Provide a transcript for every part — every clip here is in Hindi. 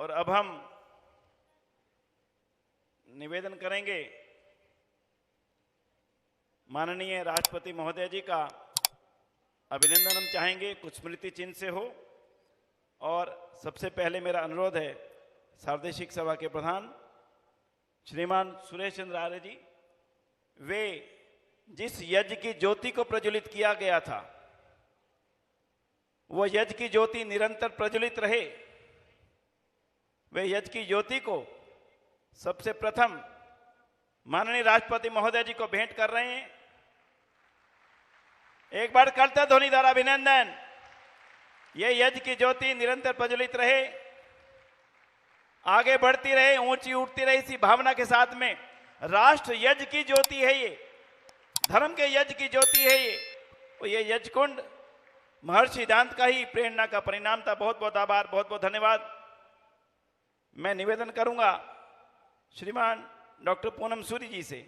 और अब हम निवेदन करेंगे माननीय राष्ट्रपति महोदय जी का अभिनंदन हम चाहेंगे, कुछ स्मृति चिन्ह से हो। और सबसे पहले मेरा अनुरोध है सार्वदेशिक सभा के प्रधान श्रीमान सुरेश चंद्र आर्य जी, वे जिस यज्ञ की ज्योति को प्रज्वलित किया गया था वो यज्ञ की ज्योति निरंतर प्रज्वलित रहे। वे यज्ञ की ज्योति को सबसे प्रथम माननीय राष्ट्रपति महोदय जी को भेंट कर रहे हैं। एक बार करते ध्वनि द्वारा अभिनंदन। ये यज्ञ की ज्योति निरंतर प्रज्वलित रहे, आगे बढ़ती रहे, ऊंची उठती रहे, इसी भावना के साथ में राष्ट्र यज्ञ की ज्योति है, ये धर्म के यज्ञ की ज्योति है ये यज्ञ कुंड महर्षि सिद्धांत का ही प्रेरणा का परिणाम था। बहुत बहुत आभार, बहुत बहुत धन्यवाद। मैं निवेदन करूंगा श्रीमान डॉक्टर पूनम सूरी जी से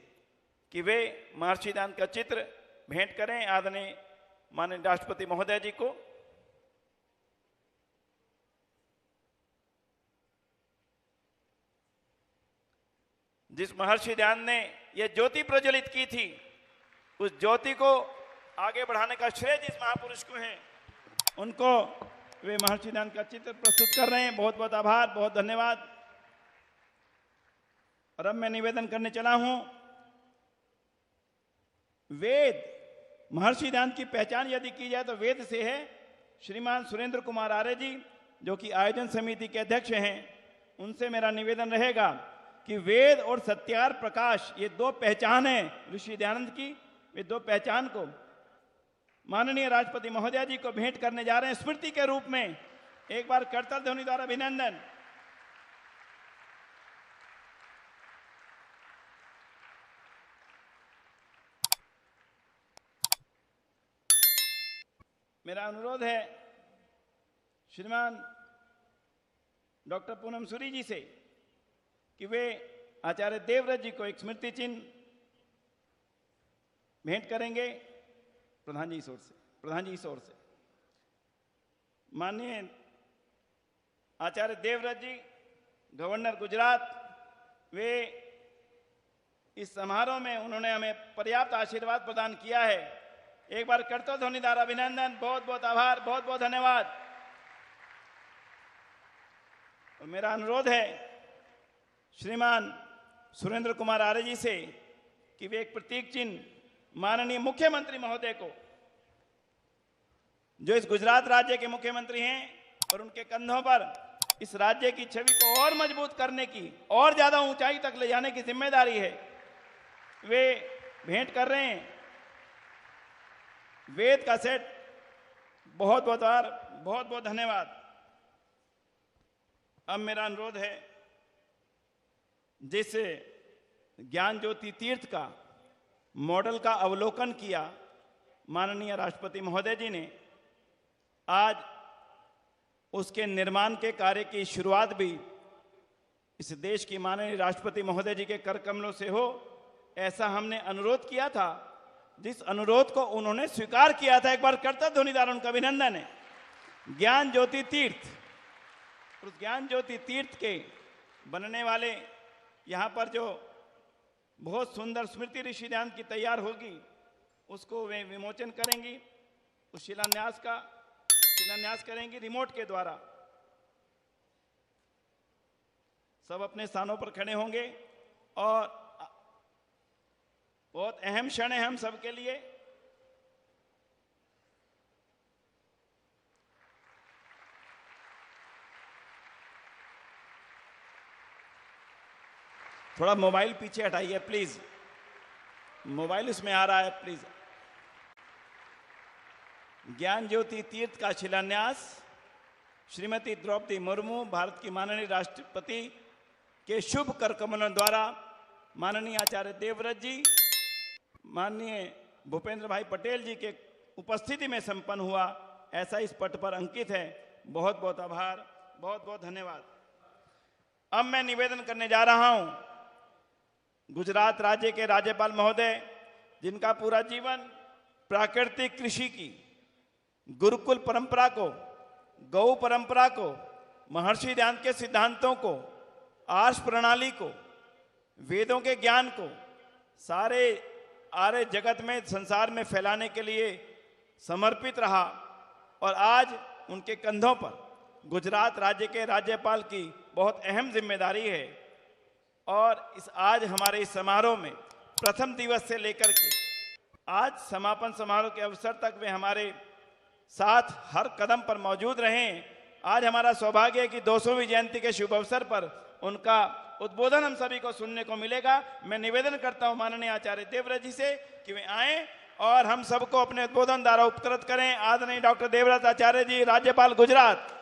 कि वे महर्षि सिद्धांत का चित्र भेंट करें आदरणीय माननीय राष्ट्रपति महोदय जी को। जिस महर्षि सिद्धांत ने यह ज्योति प्रज्वलित की थी, उस ज्योति को आगे बढ़ाने का श्रेय जिस महापुरुष को है, उनको वे महर्षि सिद्धांत का चित्र प्रस्तुत कर रहे हैं। बहुत बहुत आभार, बहुत धन्यवाद। और अब मैं निवेदन करने चला हूं, वेद महर्षि सिद्धांत की पहचान यदि की जाए तो वेद से है। श्रीमान सुरेंद्र कुमार आर्य जी जो कि आयोजन समिति के अध्यक्ष हैं, उनसे मेरा निवेदन रहेगा कि वेद और सत्यार प्रकाश ये दो पहचान है ऋषि दयानंद की, वे दो पहचान को माननीय राष्ट्रपति महोदय जी को भेंट करने जा रहे हैं स्मृति के रूप में। एक बार करताल ध्वनि द्वारा अभिनंदन। मेरा अनुरोध है श्रीमान डॉक्टर पूनम सूरी जी से कि वे आचार्य देवव्रत जी को एक स्मृति चिन्ह भेंट करेंगे प्रधान जी इस ओर से। माननीय आचार्य देवव्रत जी गवर्नर गुजरात, वे इस समारोह में उन्होंने हमें पर्याप्त आशीर्वाद प्रदान किया है। एक बार करतो ध्वनि द्वारा अभिनंदन। बहुत बहुत आभार, बहुत बहुत धन्यवाद। और मेरा अनुरोध है श्रीमान सुरेंद्र कुमार आर्य जी से कि वे एक प्रतीक चिन्ह माननीय मुख्यमंत्री महोदय को, जो इस गुजरात राज्य के मुख्यमंत्री हैं और उनके कंधों पर इस राज्य की छवि को और मजबूत करने की, और ज्यादा ऊंचाई तक ले जाने की जिम्मेदारी है, वे भेंट कर रहे हैं वेद का सेट। बहुत बहुत आभार, बहुत बहुत धन्यवाद। अब मेरा अनुरोध है, जिस ज्ञान ज्योति तीर्थ का मॉडल का अवलोकन किया माननीय राष्ट्रपति महोदय जी ने, आज उसके निर्माण के कार्य की शुरुआत भी इस देश की माननीय राष्ट्रपति महोदय जी के कर कमलों से हो, ऐसा हमने अनुरोध किया था। जिस अनुरोध को उन्होंने स्वीकार किया था, एक बार करता ध्वनि द्वारा उनका अभिनंदन है। ज्ञान ज्योति तीर्थ, उस ज्ञान ज्योति तीर्थ के बनने वाले यहाँ पर जो बहुत सुंदर स्मृति ऋषि दयानंद की तैयार होगी, उसको वे विमोचन करेंगी, उस शिलान्यास करेंगी रिमोट के द्वारा। सब अपने स्थानों पर खड़े होंगे और बहुत अहम क्षण है हम सबके लिए। थोड़ा मोबाइल पीछे हटाइए प्लीज, मोबाइल इसमें आ रहा है प्लीज। ज्ञान ज्योति तीर्थ का शिलान्यास श्रीमती द्रौपदी मुर्मू, भारत की माननीय राष्ट्रपति के शुभ कर कमलों द्वारा माननीय आचार्य देवव्रत जी, माननीय भूपेंद्र भाई पटेल जी के उपस्थिति में संपन्न हुआ, ऐसा इस पट पर अंकित है। बहुत बहुत आभार, बहुत बहुत धन्यवाद। अब मैं निवेदन करने जा रहा हूं गुजरात राज्य के राज्यपाल महोदय, जिनका पूरा जीवन प्राकृतिक कृषि की, गुरुकुल परंपरा को, गौ परंपरा को, महर्षि दयानंद के सिद्धांतों को, आर्ष प्रणाली को, वेदों के ज्ञान को सारे आर्य जगत में, संसार में फैलाने के लिए समर्पित रहा। और आज उनके कंधों पर गुजरात राज्य के राज्यपाल की बहुत अहम जिम्मेदारी है। और आज हमारे इस समारोह में प्रथम दिवस से लेकर के आज समापन समारोह के अवसर तक वे हमारे साथ हर कदम पर मौजूद रहें। आज हमारा सौभाग्य है कि 200वीं जयंती के शुभ अवसर पर उनका उद्बोधन हम सभी को सुनने को मिलेगा। मैं निवेदन करता हूं माननीय आचार्य देवव्रत जी से कि वे आएं और हम सबको अपने उद्बोधन द्वारा उपकृत करें। आदरणीय डॉक्टर देवव्रत आचार्य जी, राज्यपाल गुजरात।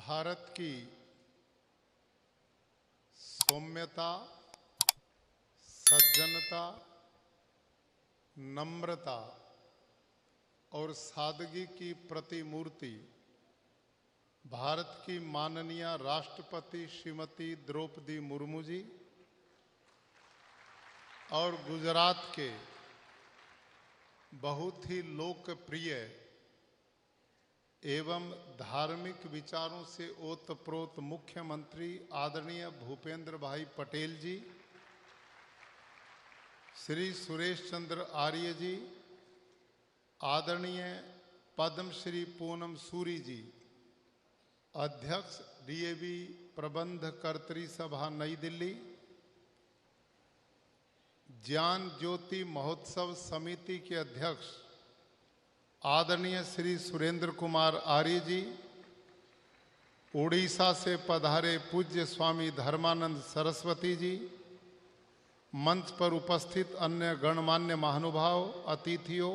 भारत की सौम्यता, सज्जनता, नम्रता और सादगी की प्रतिमूर्ति भारत की माननीय राष्ट्रपति श्रीमती द्रौपदी मुर्मू जी और गुजरात के बहुत ही लोकप्रिय एवं धार्मिक विचारों से ओतप्रोत मुख्यमंत्री आदरणीय भूपेंद्र भाई पटेल जी, श्री सुरेश चंद्र आर्य जी, आदरणीय पद्मश्री पूनम सूरी जी, अध्यक्ष डीएवी प्रबंधकर्त्री सभा नई दिल्ली, ज्ञान ज्योति महोत्सव समिति के अध्यक्ष आदरणीय श्री सुरेंद्र कुमार आर्य जी, उड़ीसा से पधारे पूज्य स्वामी धर्मानंद सरस्वती जी, मंच पर उपस्थित अन्य गणमान्य महानुभाव, अतिथियों,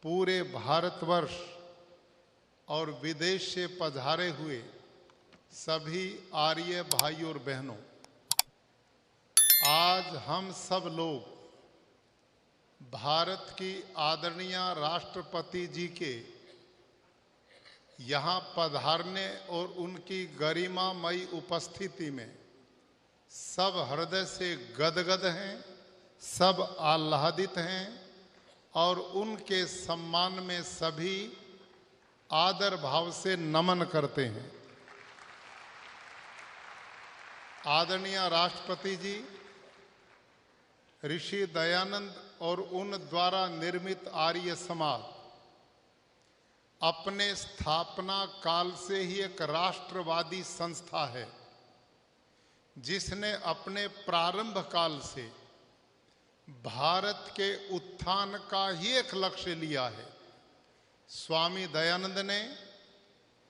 पूरे भारतवर्ष और विदेश से पधारे हुए सभी आर्य भाइयों और बहनों, आज हम सब लोग भारत की आदरणीय राष्ट्रपति जी के यहाँ पधारने और उनकी गरिमामयी उपस्थिति में सब हृदय से गदगद हैं, सब आह्लादित हैं और उनके सम्मान में सभी आदर भाव से नमन करते हैं। आदरणीय राष्ट्रपति जी, ऋषि दयानंद और उन द्वारा निर्मित आर्य समाज अपने स्थापना काल से ही एक राष्ट्रवादी संस्था है, जिसने अपने प्रारंभ काल से भारत के उत्थान का ही एक लक्ष्य लिया है। स्वामी दयानंद ने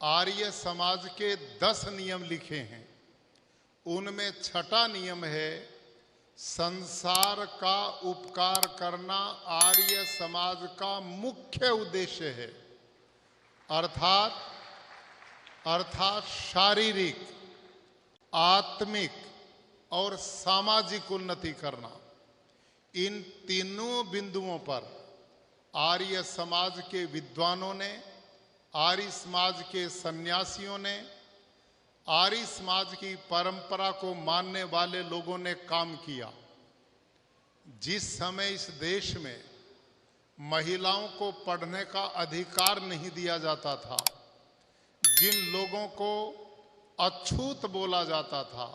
आर्य समाज के 10 नियम लिखे हैं। उनमें छठा नियम है, संसार का उपकार करना आर्य समाज का मुख्य उद्देश्य है। अर्थात शारीरिक, आत्मिक और सामाजिक उन्नति करना। इन तीनों बिंदुओं पर आर्य समाज के विद्वानों ने, आर्य समाज के सन्यासियों ने, आर्य समाज की परंपरा को मानने वाले लोगों ने काम किया। जिस समय इस देश में महिलाओं को पढ़ने का अधिकार नहीं दिया जाता था, जिन लोगों को अछूत बोला जाता था,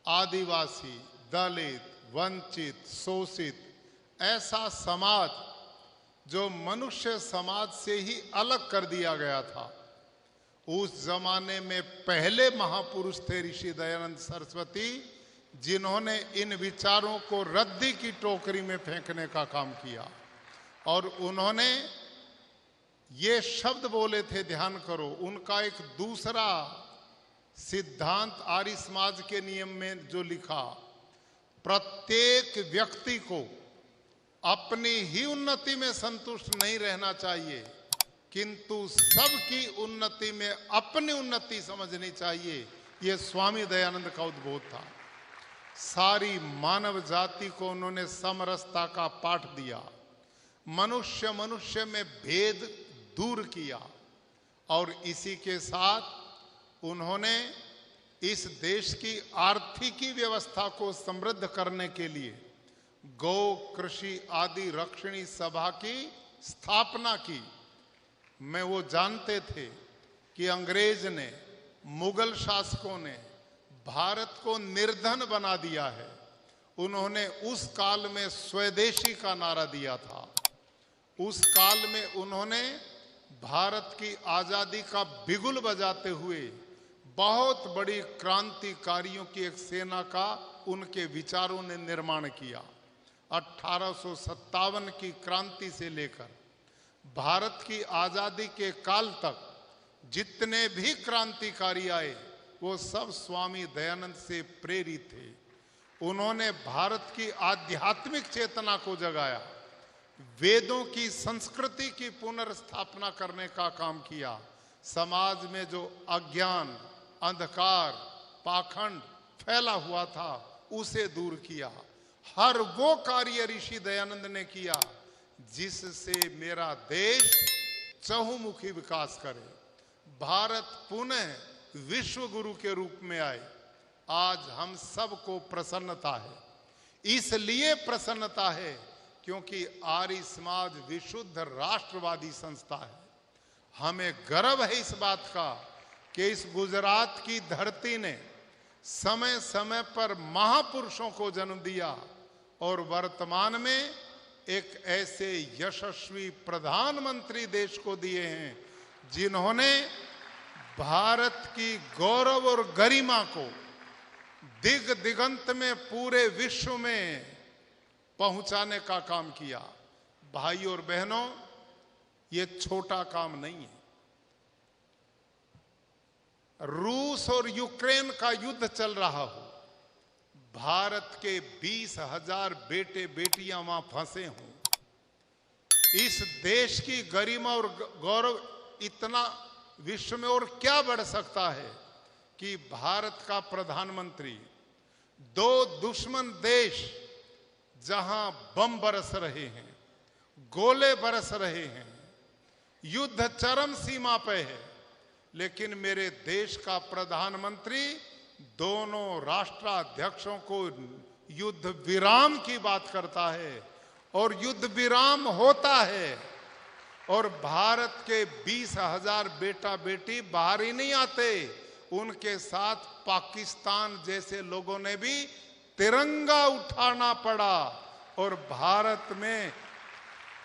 आदिवासी, दलित, वंचित, शोषित, ऐसा समाज जो मनुष्य समाज से ही अलग कर दिया गया था, उस जमाने में पहले महापुरुष थे ऋषि दयानंद सरस्वती, जिन्होंने इन विचारों को रद्दी की टोकरी में फेंकने का काम किया। और उन्होंने ये शब्द बोले थे, ध्यान करो, उनका एक दूसरा सिद्धांत आर्य समाज के नियम में जो लिखा, प्रत्येक व्यक्ति को अपनी ही उन्नति में संतुष्ट नहीं रहना चाहिए, किंतु सबकी उन्नति में अपनी उन्नति समझनी चाहिए। ये स्वामी दयानंद का उद्बोध था। सारी मानव जाति को उन्होंने समरसता का पाठ दिया, मनुष्य में भेद दूर किया और इसी के साथ उन्होंने इस देश की आर्थिकी व्यवस्था को समृद्ध करने के लिए गौ कृषि आदि रक्षणी सभा की स्थापना की। मैं वो जानते थे कि अंग्रेज ने, मुगल शासकों ने भारत को निर्धन बना दिया है। उन्होंने उस काल में स्वदेशी का नारा दिया था। उस काल में उन्होंने भारत की आजादी का बिगुल बजाते हुए बहुत बड़ी क्रांतिकारियों की एक सेना का उनके विचारों ने निर्माण किया। 1857 की क्रांति से लेकर भारत की आजादी के काल तक जितने भी क्रांतिकारी आए वो सब स्वामी दयानंद से प्रेरित थे। उन्होंने भारत की आध्यात्मिक चेतना को जगाया, वेदों की संस्कृति की पुनर्स्थापना करने का काम किया, समाज में जो अज्ञान, अंधकार, पाखंड फैला हुआ था उसे दूर किया। हर वो कार्य ऋषि दयानंद ने किया जिससे मेरा देश चहुमुखी विकास करे, भारत पुनः विश्व गुरु के रूप में आए। आज हम सबको प्रसन्नता है। इसलिए प्रसन्नता है क्योंकि आर्य समाज विशुद्ध राष्ट्रवादी संस्था है। हमें गर्व है इस बात का कि इस गुजरात की धरती ने समय समय पर महापुरुषों को जन्म दिया और वर्तमान में एक ऐसे यशस्वी प्रधानमंत्री देश को दिए हैं जिन्होंने भारत की गौरव और गरिमा को दिग दिगंत में पूरे विश्व में पहुंचाने का काम किया। भाई और बहनों, ये छोटा काम नहीं है। रूस और यूक्रेन का युद्ध चल रहा हो, भारत के 20,000 बेटे बेटियां वहां फंसे हों, इस देश की गरिमा और गौरव इतना विश्व में और क्या बढ़ सकता है कि भारत का प्रधानमंत्री दो दुश्मन देश जहां बम बरस रहे हैं, गोले बरस रहे हैं, युद्ध चरम सीमा पे है, लेकिन मेरे देश का प्रधानमंत्री दोनों राष्ट्राध्यक्षों को युद्ध विराम की बात करता है और युद्ध विराम होता है। और भारत के 20,000 बेटा बेटी बाहर ही नहीं आते, उनके साथ पाकिस्तान जैसे लोगों ने भी तिरंगा उठाना पड़ा और भारत में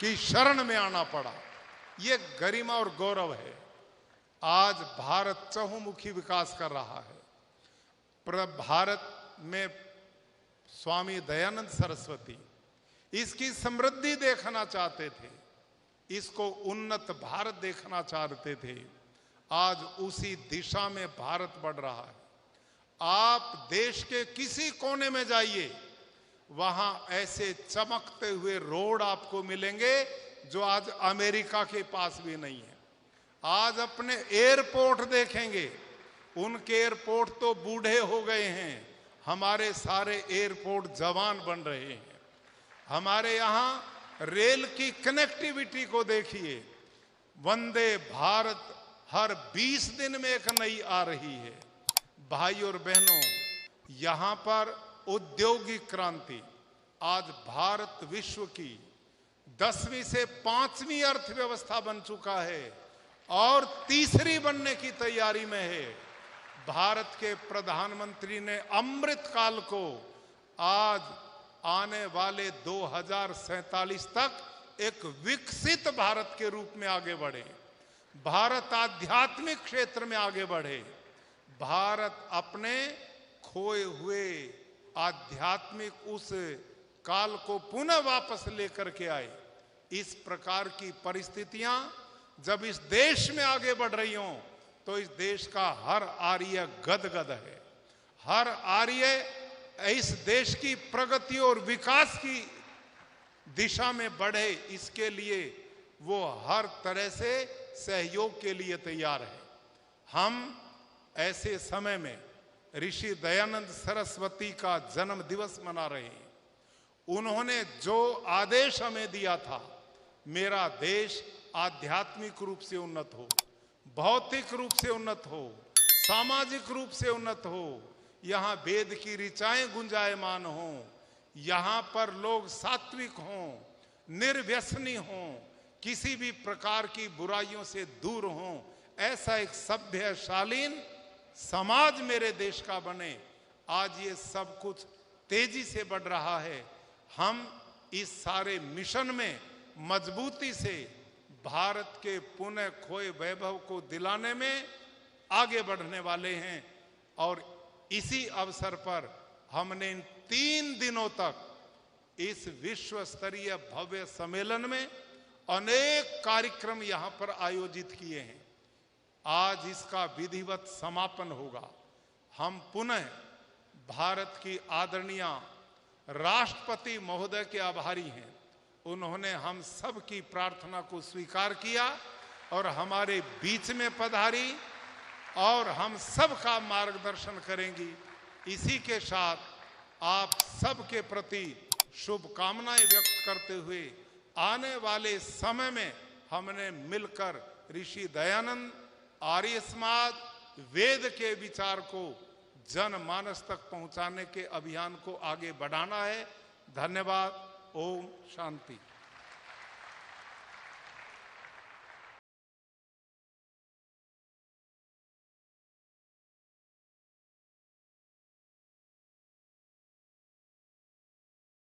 की शरण में आना पड़ा। ये गरिमा और गौरव है। आज भारत चहुमुखी विकास कर रहा है। भारत में स्वामी दयानंद सरस्वती इसकी समृद्धि देखना चाहते थे, इसको उन्नत भारत देखना चाहते थे। आज उसी दिशा में भारत बढ़ रहा है। आप देश के किसी कोने में जाइए, वहां ऐसे चमकते हुए रोड आपको मिलेंगे जो आज अमेरिका के पास भी नहीं है। आज अपने एयरपोर्ट देखेंगे, उनके एयरपोर्ट तो बूढ़े हो गए हैं, हमारे सारे एयरपोर्ट जवान बन रहे हैं। हमारे यहाँ रेल की कनेक्टिविटी को देखिए, वंदे भारत हर 20 दिन में एक नई आ रही है। भाई और बहनों, यहाँ पर औद्योगिक क्रांति, आज भारत विश्व की 10वीं से 5वीं अर्थव्यवस्था बन चुका है और तीसरी बनने की तैयारी में है। भारत के प्रधानमंत्री ने अमृत काल को आज आने वाले 2047 तक एक विकसित भारत के रूप में आगे बढ़े। भारत आध्यात्मिक क्षेत्र में आगे बढ़े। भारत अपने खोए हुए आध्यात्मिक उस काल को पुनः वापस लेकर के आए। इस प्रकार की परिस्थितियां जब इस देश में आगे बढ़ रही हों तो इस देश का हर आर्य गदगद है। हर आर्य इस देश की प्रगति और विकास की दिशा में बढ़े, इसके लिए वो हर तरह से सहयोग के लिए तैयार है। हम ऐसे समय में ऋषि दयानंद सरस्वती का जन्म दिवस मना रहे हैं। उन्होंने जो आदेश हमें दिया था, मेरा देश आध्यात्मिक रूप से उन्नत हो, भौतिक रूप से उन्नत हो, सामाजिक रूप से उन्नत हो, यहाँ वेद की ऋचाएं गुंजायमान हों, यहाँ पर लोग सात्विक हों, निर्व्यसनी हों, किसी भी प्रकार की बुराइयों से दूर हों, ऐसा एक सभ्य शालीन समाज मेरे देश का बने। आज ये सब कुछ तेजी से बढ़ रहा है। हम इस सारे मिशन में मजबूती से भारत के पुनः खोए वैभव को दिलाने में आगे बढ़ने वाले हैं। और इसी अवसर पर हमने इन 3 दिनों तक इस विश्व स्तरीय भव्य सम्मेलन में अनेक कार्यक्रम यहां पर आयोजित किए हैं। आज इसका विधिवत समापन होगा। हम पुनः भारत की आदरणीय राष्ट्रपति महोदय के आभारी हैं। उन्होंने हम सब की प्रार्थना को स्वीकार किया और हमारे बीच में पधारी और हम सब का मार्गदर्शन करेंगी। इसी के साथ आप सब के प्रति शुभकामनाएं व्यक्त करते हुए आने वाले समय में हमने मिलकर ऋषि दयानंद, आर्य समाज, वेद के विचार को जनमानस तक पहुंचाने के अभियान को आगे बढ़ाना है। धन्यवाद। ओम शांति।